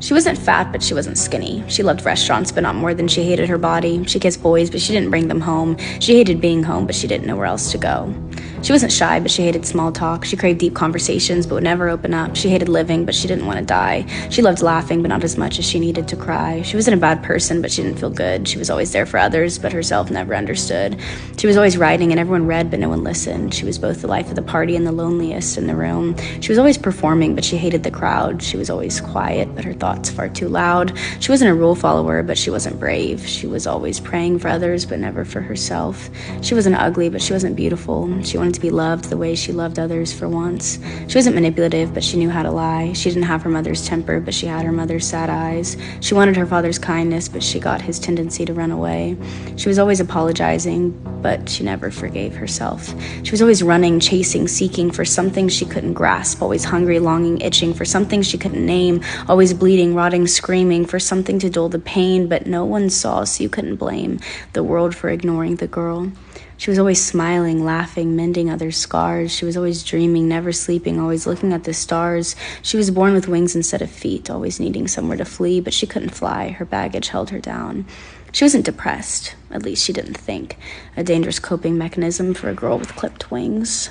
She wasn't fat, but she wasn't skinny. She loved restaurants, but not more than she hated her body. She kissed boys, but she didn't bring them home. She hated being home, but she didn't know where else to go. She wasn't shy, but she hated small talk. She craved deep conversations, but would never open up. She hated living, but she didn't want to die. She loved laughing, but not as much as she needed to cry. She wasn't a bad person, but she didn't feel good. She was always there for others, but herself never understood. She was always writing, and everyone read, but no one listened. She was both the life of the party and the loneliest in the room. She was always performing, but she hated the crowd. She was always quiet, but her thoughts far too loud. She wasn't a rule follower, but she wasn't brave. She was always praying for others, but never for herself. She wasn't ugly, but she wasn't beautiful. She wanted to be loved the way she loved others for once. She wasn't manipulative, but she knew how to lie. She didn't have her mother's temper, but she had her mother's sad eyes. She wanted her father's kindness, but she got his tendency to run away. She was always apologizing, but she never forgave herself. She was always running, chasing, seeking for something she couldn't grasp, always hungry, longing, itching for something she couldn't name, always bleeding, rotting, screaming for something to dull the pain, but no one saw, so you couldn't blame the world for ignoring the girl. She was always smiling, laughing, mending others' scars. She was always dreaming, never sleeping, always looking at the stars. She was born with wings instead of feet, always needing somewhere to flee, but she couldn't fly. Her baggage held her down. She wasn't depressed, at least she didn't think. A dangerous coping mechanism for a girl with clipped wings.